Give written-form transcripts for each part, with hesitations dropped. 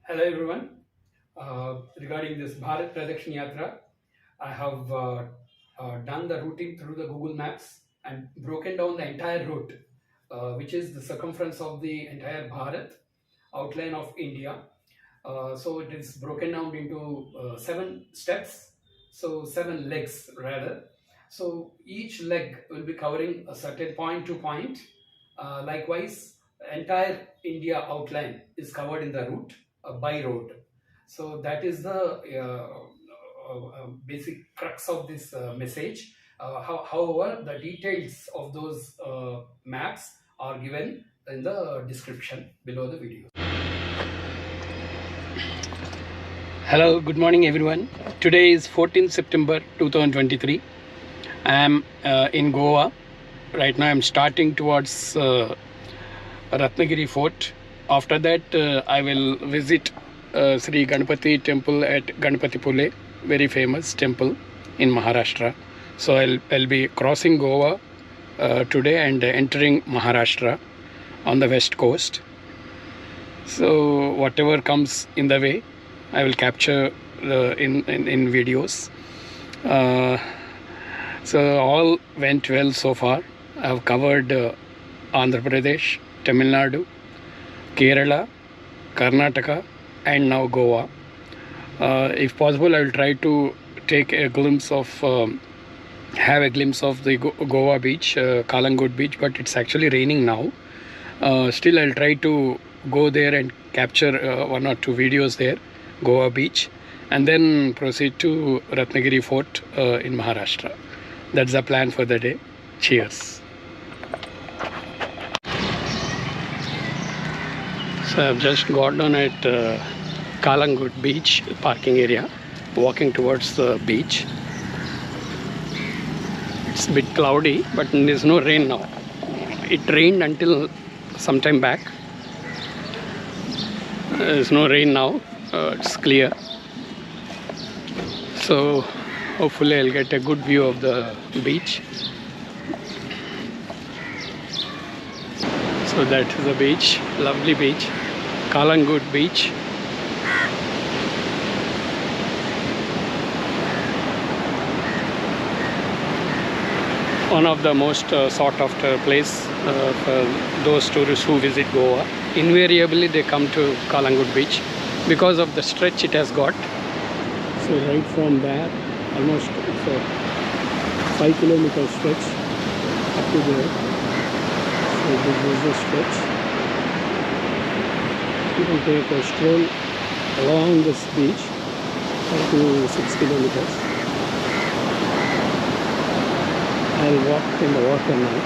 Hello everyone. Regarding this Bharat Pradakshin Yatra, I have done the routing through the Google Maps and broken down the entire route, which is the circumference of the entire Bharat, outline of India. So it is broken down into 7 steps, so 7 legs rather. So each leg will be covering a certain point to point. Likewise, entire India outline is covered in the route by road. So that is the basic crux of this message. However, the details of those maps are given in the description below the video. Hello, good morning everyone. Today is 14th September 2023. I am in Goa. Right now I am starting towards Ratnagiri Fort. After that I will visit Sri Ganpati temple at Ganpati Pule, very famous temple in Maharashtra. So I'll be crossing Goa today and entering Maharashtra on the west coast. So whatever comes in the way, I will capture in videos. So all went well so far. I have covered Andhra Pradesh, Tamil Nadu, Kerala, Karnataka, and now Goa. If possible, I will try to take a glimpse of have a glimpse of the Goa beach, Kalangut beach, but it's actually raining now. Still, I'll try to go there and capture 1 or 2 videos there, Goa beach, and then proceed to Ratnagiri Fort in Maharashtra. That's the plan for the day. Cheers. So I've just got down at Kalangut beach parking area, walking towards the beach. It's a bit cloudy, but there's no rain now. It rained until some time back. There's no rain now. It's clear. So hopefully I'll get a good view of the beach. So that is the beach, lovely beach, Kalangut beach. One of the most sought after place for those tourists who visit Goa. Invariably they come to Kalangut beach because of the stretch it has got. So right from there, almost it's a 5-kilometer stretch up to there. So this is the stretch. You can take a stroll along this beach up to 6 kilometers. I'll walk in the water now.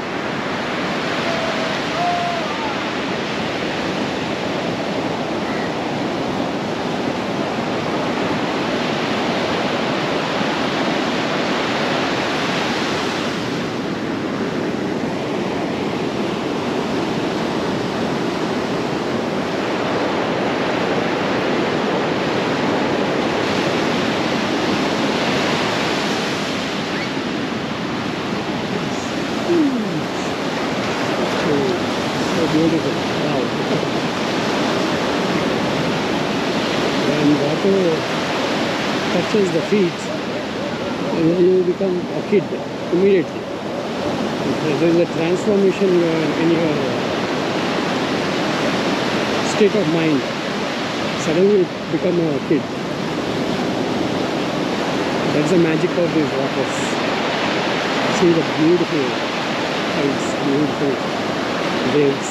Beautiful. Wow. When water touches the feet, you become a kid immediately. There is a transformation in your state of mind. Suddenly you become a kid. That's the magic of these waters. See the beautiful heights, beautiful waves.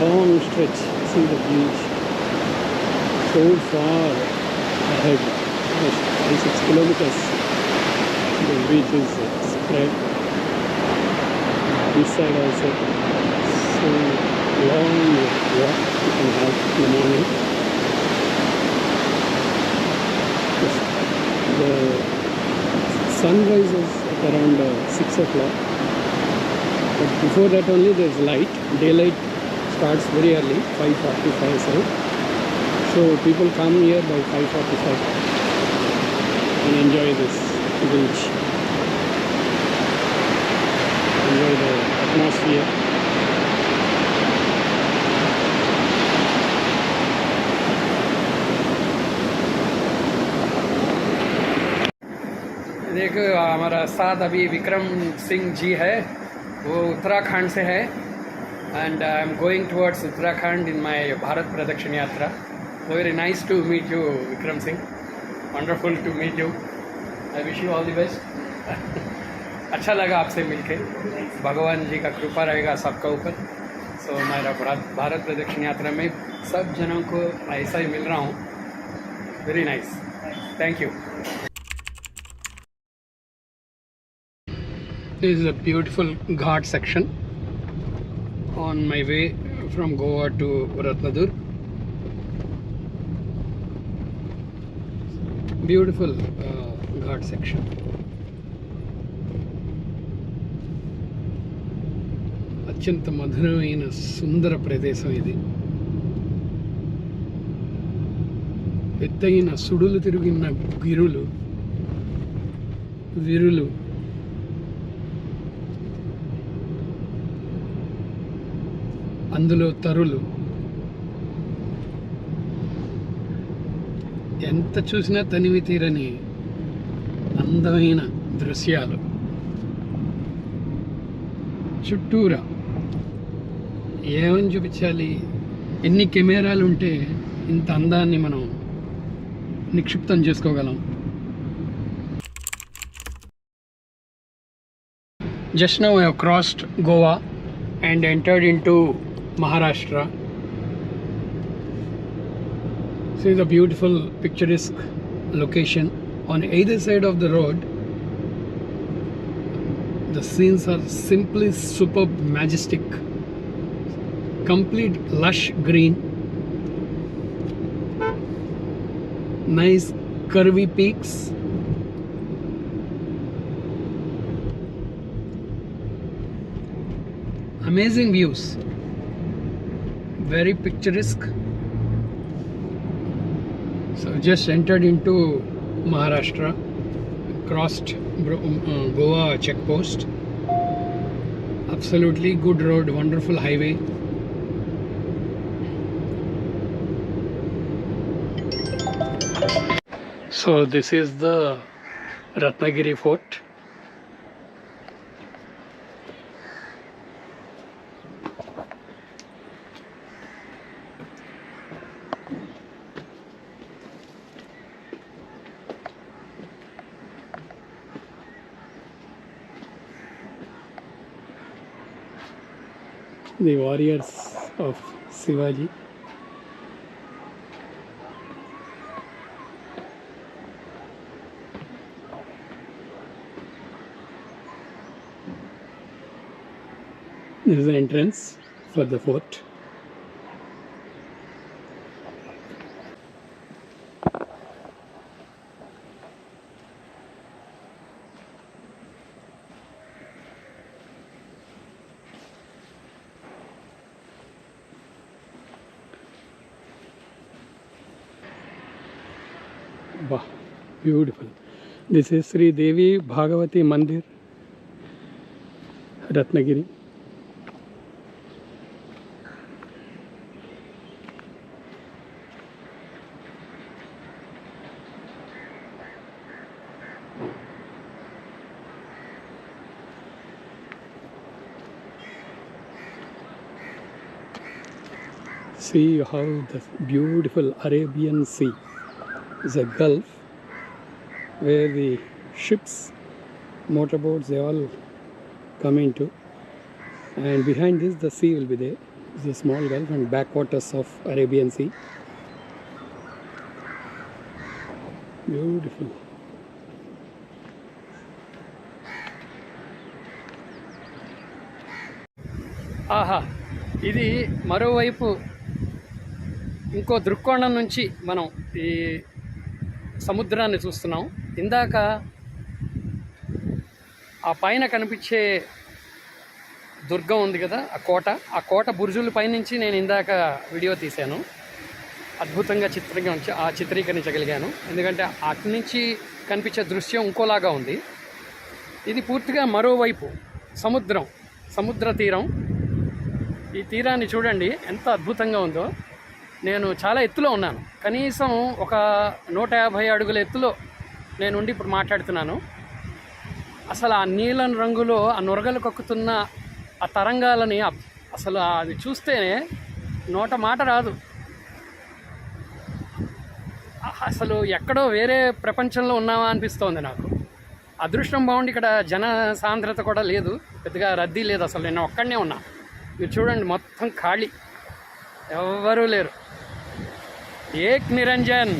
Long stretch, see the beach so far ahead, almost 5-6 kilometers. The beach is spread. This side also, so long walk you can have in the morning. The sun rises at around 6 o'clock. But before that only there is light. Daylight starts very early, 5:45. So people come here by 5:45 and enjoy this beach. Enjoy the atmosphere. देखो हमारा साथ अभी विक्रम सिंह जी है, वो उत्तराखंड से है and I am going towards Uttarakhand in my Bharat Pradakshina Yatra. So very nice to meet you, Vikram Singh. Wonderful to meet you. I wish you all the best. अच्छा लगा आपसे मिलके. भगवान जी का कृपा रहेगा सबका ऊपर. So मेरा भारत प्रदक्षिण यात्रा में सब जनों को ऐसा ही मिल रहा हूँ. Very nice. Thank you. This is a beautiful ghat section on my way from Goa to Ratnadurg. Beautiful ghat section. అత్యంత మధురమైన సుందర ప్రదేశం ఇది. ఎత్తైన సుడులు తిరిగిన విరులు అందులో తరులు, ఎంత చూసినా తనివి తీరని అందమైన దృశ్యాలు. చుట్టూరా ఏమని చూపించాలి, ఎన్ని కెమెరాలు ఉంటే ఇంత అందాన్ని మనం నిక్షిప్తం చేసుకోగలం. Just now I have crossed Goa and entered into Maharashtra. See the beautiful picturesque location. On either side of the road, the scenes are simply superb, majestic, complete lush green, nice curvy peaks, amazing views, very picturesque. So just entered into Maharashtra, crossed Goa checkpost. Absolutely good road, wonderful highway. So this is the Ratnagiri Fort. The warriors of Shivaji. This is the entrance for the fort. Wow, beautiful. This is Sri Devi Bhagavati Mandir, Ratnagiri. See how the beautiful Arabian Sea is a gulf where the ships, motorboats, they all come into, and behind this the sea will be there. It's a small gulf and backwaters of Arabian Sea. Beautiful. ఆహా, ఇది మరోవైపు ఇంకో దృక్కోణం నుంచి మనం ఈ సముద్రాన్ని చూస్తున్నాం. ఇందాక ఆ పైన కనిపించే దుర్గం ఉంది కదా, ఆ కోట బుర్జుల పైనుంచి నేను ఇందాక వీడియో తీశాను. అద్భుతంగా చిత్రీకరించగలిగాను. ఎందుకంటే అటు నుంచి కనిపించే దృశ్యం ఇంకోలాగా ఉంది. ఇది పూర్తిగా మరోవైపు సముద్ర తీరం. ఈ తీరాన్ని చూడండి ఎంత అద్భుతంగా ఉందో. నేను చాలా ఎత్తులో ఉన్నాను, కనీసం ఒక 150 అడుగుల ఎత్తులో నేను ఉండి ఇప్పుడు మాట్లాడుతున్నాను. అసలు ఆ నీలం రంగులో ఆ నొరగలు కక్కుతున్న ఆ తరంగాలని అసలు అది చూస్తేనే నోట మాట రాదు. అసలు ఎక్కడో వేరే ప్రపంచంలో ఉన్నామా అనిపిస్తోంది నాకు. అదృష్టం బాగుండి ఇక్కడ జన సాంద్రత కూడా లేదు, పెద్దగా రద్దీ లేదు. అసలు నేను ఒక్కడనే ఉన్నా. మీరు చూడండి, మొత్తం ఖాళీ, ఎవ్వరూ లేరు. ఏక్ నిరంజన్.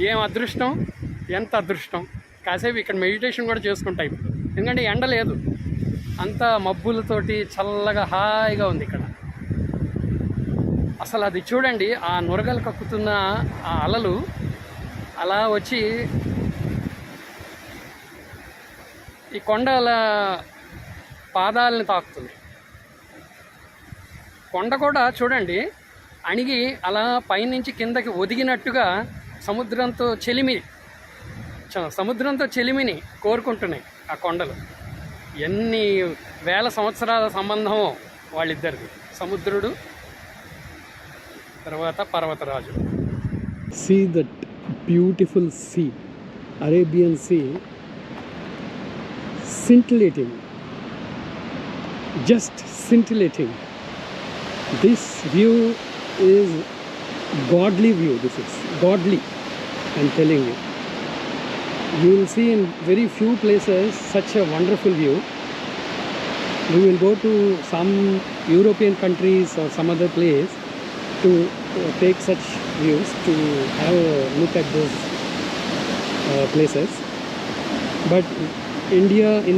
ఏం అదృష్టం, ఎంత అదృష్టం. కాసేపు ఇక్కడ మెడిటేషన్ కూడా చేసుకుంటా ఇప్పుడు, ఎందుకంటే ఎండ లేదు, అంతా మబ్బులతోటి చల్లగా హాయిగా ఉంది ఇక్కడ. అసలు అది చూడండి, ఆ నురగలు కక్కుతున్న ఆ అలలు అలా వచ్చి ఈ కొండల పాదాలని తాకుతుంది. కొండ కూడా చూడండి అణిగి అలా పైనుంచి కిందకి ఒదిగినట్టుగా సముద్రంతో చెలిమిని కోరుకుంటున్నాయి ఆ కొండలు. ఎన్ని వేల సంవత్సరాల సంబంధమో వాళ్ళిద్దరిది, సముద్రుడు తర్వాత Parvataraju. See that beautiful sea, Arabian Sea, scintillating, just scintillating. This view is godly view. This is godly, I'm telling you. You will see in very few places such a wonderful view. We will go to some European countries or some other place to take such views, to have a look at those places. But in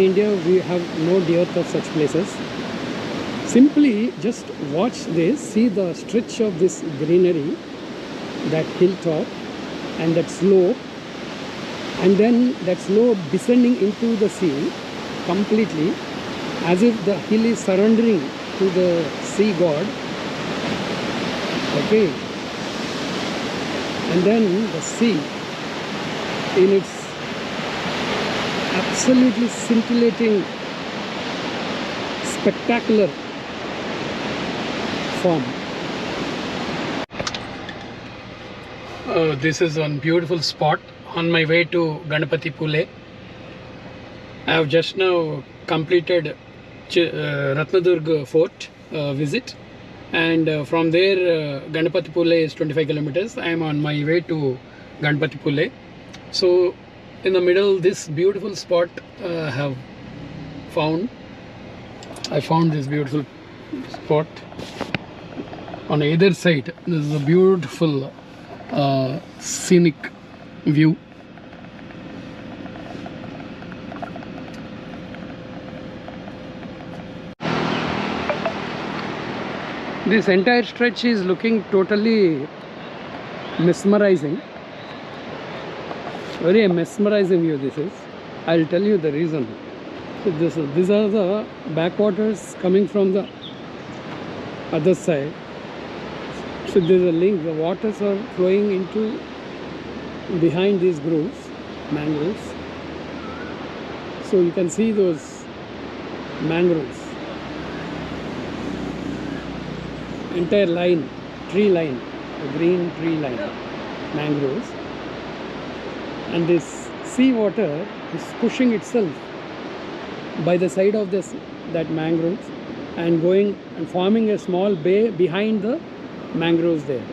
India we have no dearth of such places. Simply just watch this, see the stretch of this greenery, that hilltop and that slope, and then that slope descending into the sea completely, as if the hill is surrendering to the sea god. Okay, and then the sea in its absolutely scintillating, spectacular form. This is one beautiful spot on my way to Ganapatipule. I have just now completed Ratnadurg Fort visit, and from there Ganapatipule is 25 kilometers. I am on my way to Ganapatipule. So in the middle, this beautiful spot I found this beautiful spot. On either side this is a beautiful scenic view. This entire stretch is looking totally mesmerizing. Very mesmerizing view this is. I'll tell you the reason. So these are the backwaters coming from the other side. So there's a link. The waters are flowing into behind these groves, mangroves. So you can see those mangroves. Entire line, tree line, a green tree line, mangroves, and this sea water is pushing itself by the side of that mangroves and going and forming a small bay behind the mangroves there.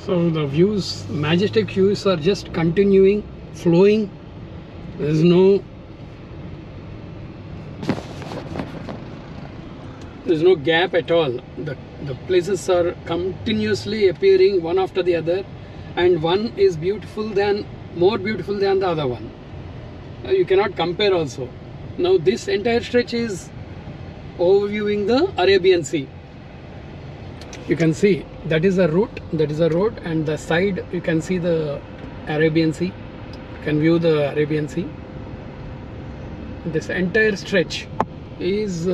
So the views, majestic views, are just continuing, flowing. There's no gap at all. The places are continuously appearing one after the other, and one is more beautiful than the other one. You cannot compare also. Now this entire stretch is overviewing the Arabian Sea. You can see that is a route, that is a road, and the side you can see the Arabian Sea. You can view the Arabian Sea. This entire stretch is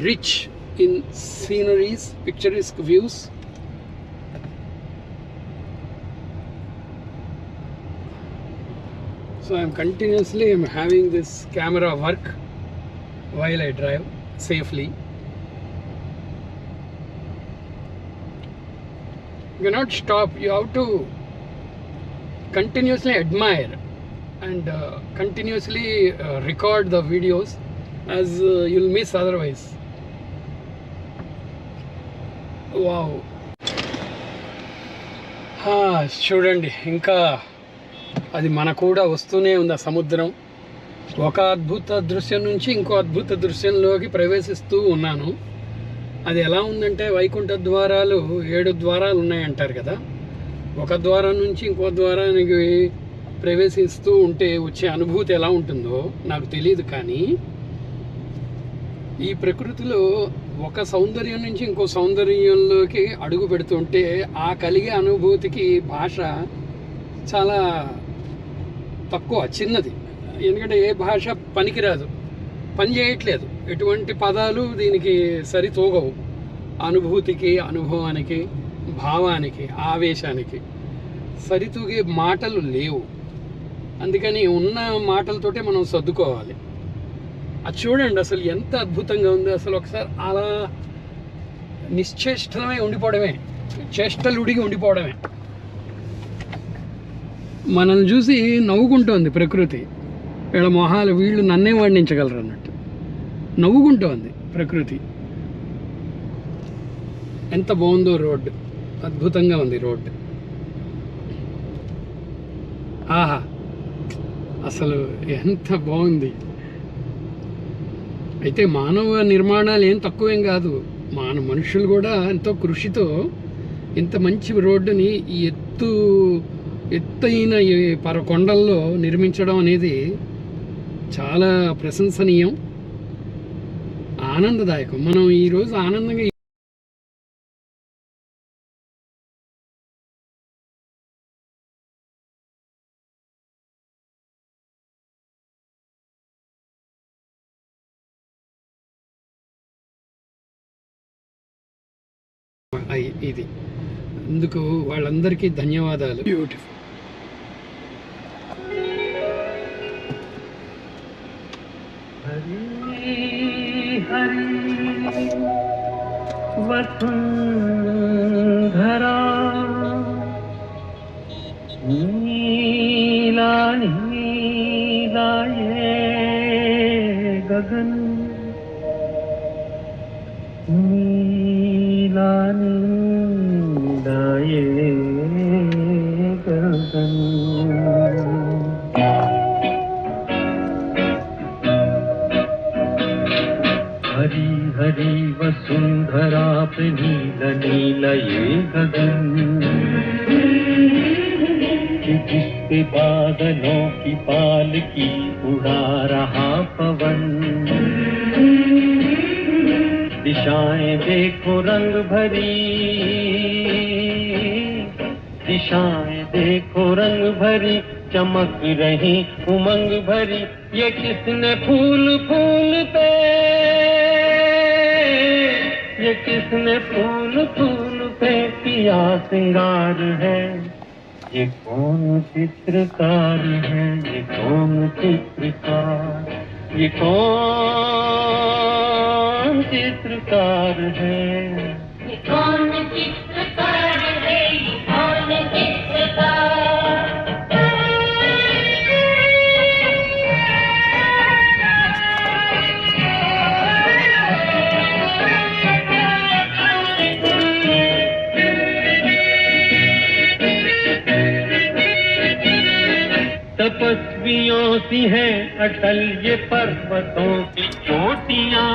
rich in sceneries, picturesque views. So I'm having this camera work while I drive safely. You cannot stop. You have to continuously admire and continuously record the videos, as you'll miss otherwise. Wow. చూడండి, ఇంకా అది మన కూడా వస్తూనే ఉంది ఆ సముద్రం. ఒక అద్భుత దృశ్యం నుంచి ఇంకో అద్భుత దృశ్యంలోకి ప్రవేశిస్తూ ఉన్నాను. అది ఎలా ఉందంటే, వైకుంఠ ద్వారాలు 7 ద్వారాలు ఉన్నాయంటారు కదా. ఒక ద్వారం నుంచి ఇంకో ద్వారానికి ప్రవేశిస్తూ ఉంటే వచ్చే అనుభూతి ఎలా ఉంటుందో నాకు తెలియదు. కానీ ఈ ప్రకృతిలో ఒక సౌందర్యం నుంచి ఇంకో సౌందర్యంలోకి అడుగు పెడుతుంటే ఆ కలిగే అనుభూతికి భాష చాలా తక్కువ, చిన్నది. ఎందుకంటే ఏ భాష పనికిరాదు, పని చేయట్లేదు. ఎటువంటి పదాలు దీనికి సరితూగవు. అనుభూతికి, అనుభవానికి, భావానికి, ఆవేశానికి సరితూగే మాటలు లేవు. అందుకని ఉన్న మాటలతోటే మనం సర్దుకోవాలి. అది చూడండి, అసలు ఎంత అద్భుతంగా ఉంది. అసలు ఒకసారి అలా నిశ్చేష్టమై ఉండిపోవడమే, చేష్టలు ఉడిగి ఉండిపోవడమే. మనల్ని చూసి నవ్వుకుంటోంది ప్రకృతి. వీళ్ళ మొహాలు, వీళ్ళు నన్నే వర్ణించగలరు అన్నట్టు నవ్వుకుంటోంది ప్రకృతి. ఎంత బాగుందో రోడ్డు, అద్భుతంగా ఉంది రోడ్డు. ఆహా, అసలు ఎంత బాగుంది. అయితే మానవ నిర్మాణాలు ఏం తక్కువేం కాదు. మనుషులు కూడా ఎంతో కృషితో ఇంత మంచి రోడ్డుని ఈ ఎత్తైన ఈ కొండల్లో నిర్మించడం అనేది చాలా ప్రశంసనీయం, ఆనందదాయకం. మనం ఈరోజు ఆనందంగా ఇది. అందుకు వాళ్ళందరికీ ధన్యవాదాలు. బ్యూటిఫుల్. హరి హరి వసుంధరా నీలా నీలాయే గగన్ नीला नीलाये गगन हरी हरी वसुंधरा पे नील नीलये गगन जिसपे बादलों की पालकी उड़ा रहा पवन दिशाएं देखो रंग भरी दिशाएं देखो रंग भरी चमक रही उमंग भरी ये किसने फूल फूल पे ये किसने फूल फूल पे किया सिंगार है ये कौन चित्रकार है ये कौन चित्रकार ये कौन चित्रकार है ये कौन चित्रकार है ये कौन चित्रकार तपस्वियों सी है अटल ये पर्वतों की चोटियां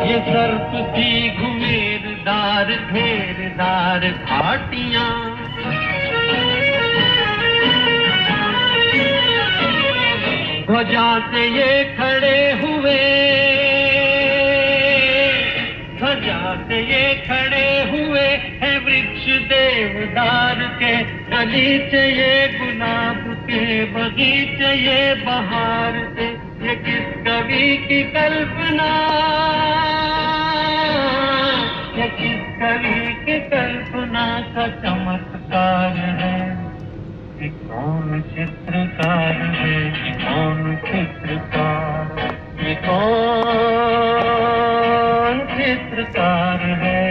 ये सर्प सी घुमेरदार घेरदार घाटियां ध्वजा से ये खड़े हुए, ध्वजा से ये खड़े हुए है वृक्ष देवदार के, गलीचे ये गुलाब के, बगीचे ये बहार के। ये किस कवि की कल्पना, ये किस कवि की कल्पना का चमत्कार है। ये कौन चित्रकार है, ये कौन चित्रकार, ये कौन चित्रकार है,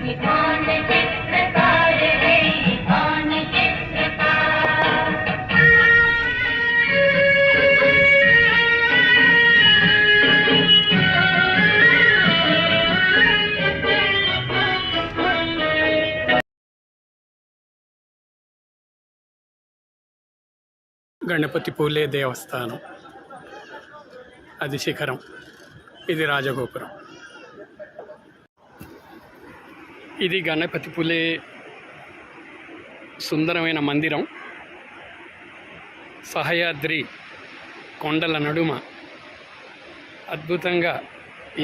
ये कौन चित्रकार है, ये कौन चित्रकार। గణపతి పూలే దేవస్థానం, అది శిఖరం, ఇది రాజగోపురం. ఇది గణపతి పూలే సుందరమైన మందిరం. సహయాద్రి కొండల నడుమ అద్భుతంగా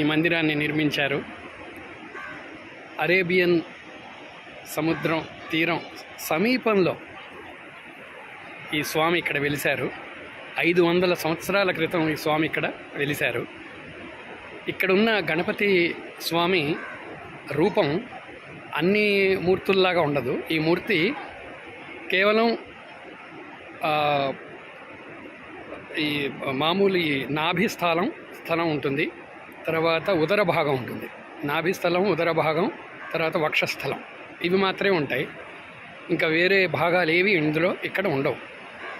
ఈ మందిరాన్ని నిర్మించారు. అరేబియన్ సముద్రం తీరం సమీపంలో ఈ స్వామి ఇక్కడ వెలిశారు. 500 సంవత్సరాల క్రితం ఈ స్వామి ఇక్కడ వెలిశారు. ఇక్కడున్న గణపతి స్వామి రూపం అన్ని మూర్తుల్లాగా ఉండదు. ఈ మూర్తి కేవలం ఈ మామూలు ఈ నాభి స్థలం ఉంటుంది, తర్వాత ఉదర భాగం ఉంటుంది. నాభి స్థలం, ఉదర భాగం, తర్వాత వక్షస్థలం, ఇవి మాత్రమే ఉంటాయి. ఇంకా వేరే భాగాలు ఏవి ఇందులో ఇక్కడ ఉండవు.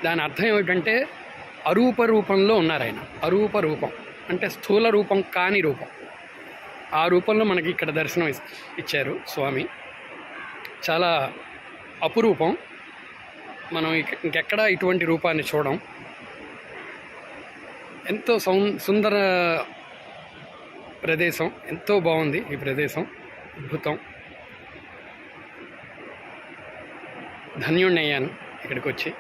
దాని అర్థం ఏమిటంటే అరూప రూపంలో ఉన్నారు ఆయన. అరూప రూపం అంటే స్థూల రూపం కాని రూపం. ఆ రూపంలో మనకి ఇక్కడ దర్శనం ఇచ్చారు స్వామి. చాలా అపురూపం. మనం ఇంకెక్కడా ఇటువంటి రూపాన్ని చూడం. ఎంతో సుందర ప్రదేశం, ఎంతో బాగుంది ఈ ప్రదేశం, అద్భుతం. ధన్యుణ్ణయ్యాను ఇక్కడికి వచ్చి.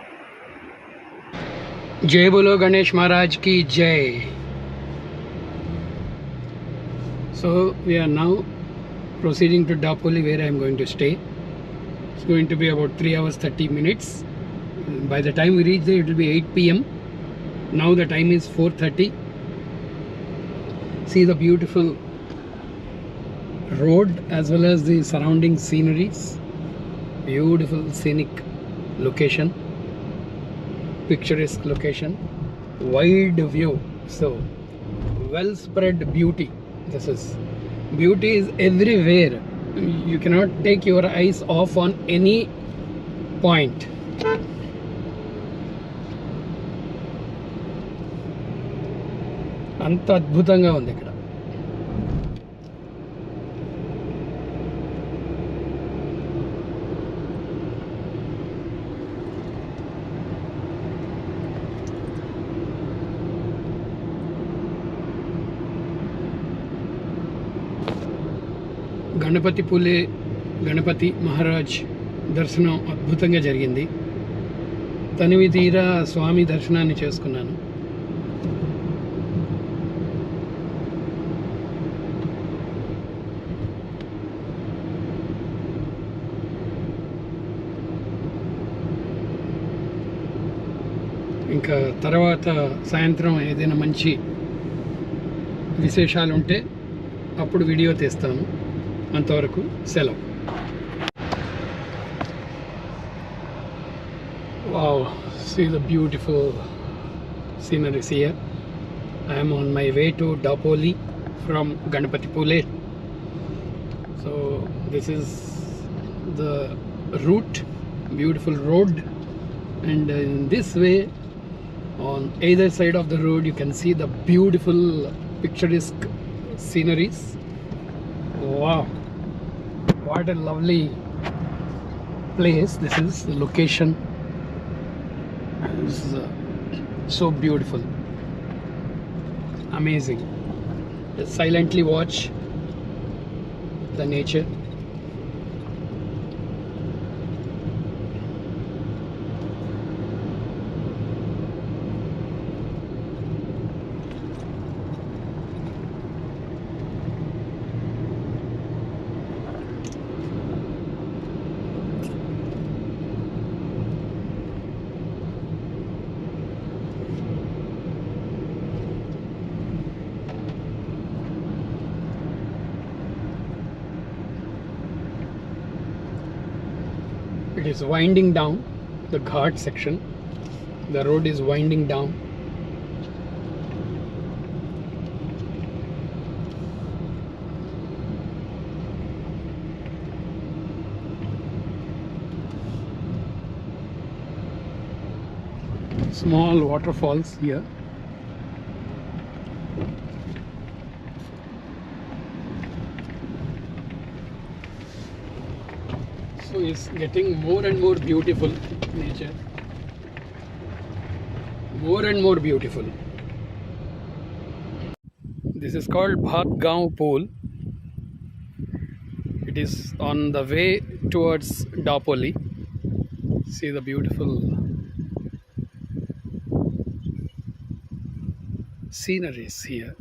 జై బోలో గణేష్ మహారాజ్ की जय. So we are now proceeding to Dapoli, where I am going to stay. It's going to be about 3 hours 30 minutes. By the time we reach there, it will be 8 p.m. Now the time is 4:30. See the beautiful road as well as the surrounding sceneries. Beautiful scenic location, picturesque location, wide view. So well spread beauty. This is beauty is everywhere. You cannot take your eyes off on any point. అంత అద్భుతంగా ఉంది ఇక్కడ. గణపతి పూలే గణపతి మహారాజ్ దర్శనం అద్భుతంగా జరిగింది. తనివి తీరా స్వామి దర్శనాన్ని చేసుకున్నాను. ఇంకా తర్వాత సాయంత్రం ఏదైనా మంచి విశేషాలు ఉంటే అప్పుడు వీడియో తీస్తాను. అంతవరకు సెలవు. Wow, see the beautiful sceneries here. I am on my way to Dapoli from Ganapati Pule. So this is the route, beautiful road, and in this way on either side of the road you can see the beautiful picturesque sceneries. Wow, what a lovely place this is. The location is so beautiful, amazing. Just silently watch the nature. It is winding down, the Ghat section. The road is winding down. Small waterfalls here. So it's getting more and more beautiful, nature. More and more beautiful. This is called Bhatgaon Pool. It is on the way towards Dapoli. See the beautiful sceneries here.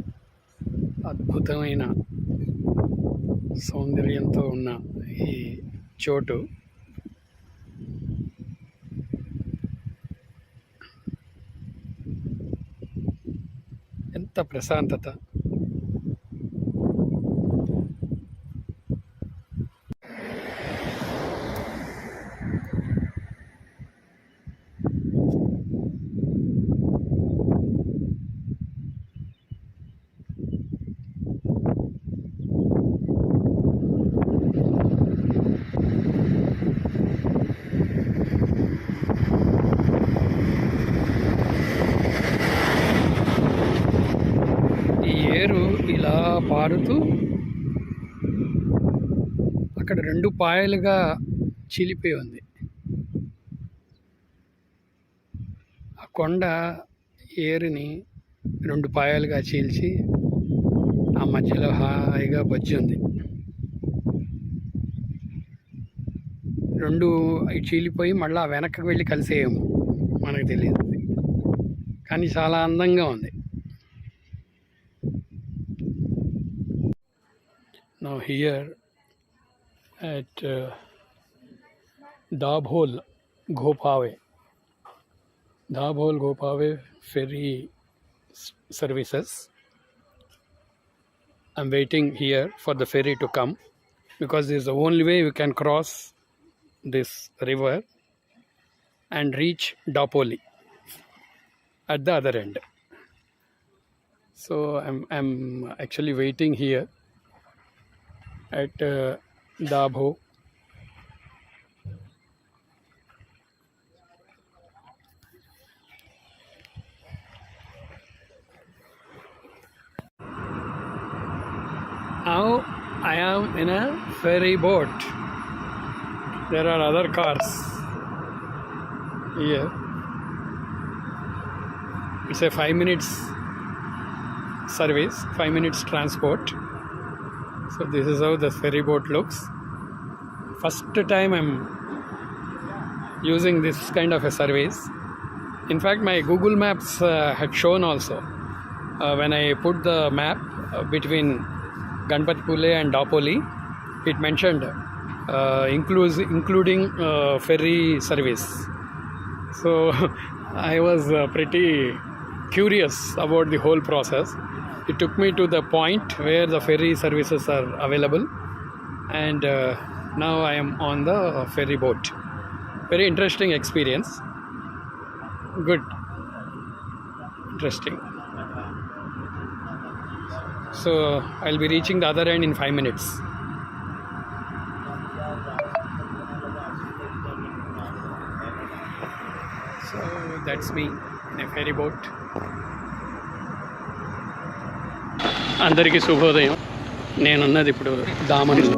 అద్భుతమైన సౌందర్యంతో ఉన్న ఈ చోటు ఎంత ప్రశాంతత. ఇలా పారుతూ అక్కడ రెండు పాయలుగా చీలిపోయి ఉంది. ఆ కొండ ఏరుని రెండు పాయలుగా చీల్చి ఆ మధ్యలో హాయిగా బజ్జి ఉంది. రెండు చీలిపోయి మళ్ళీ వెనక్కి వెళ్ళి కలిసేయేమో మనకు తెలియదు, కానీ చాలా అందంగా ఉంది. Now here at Dabhol Gopave ferry services. I'm waiting here for the ferry to come because this is the only way we can cross this river and reach Dapoli at the other end. So I'm actually waiting here at Dabho. Now I am in a ferry boat. There are other cars here. It's a 5 minutes service, 5 minutes transport. So this is how the ferry boat looks. First time I'm using this kind of a service. In fact, my Google Maps had shown also. When I put the map between Ganpatipule and Dapoli, it mentioned including ferry service. So I was pretty curious about the whole process. It took me to the point where the ferry services are available, and now I am on the ferry boat. Very interesting experience. Good. Interesting. So I'll be reaching the other end in 5 minutes. So that's me in a ferry boat. అందరికీ శుభోదయం. నేనున్నది ఇప్పుడు దామన్లో.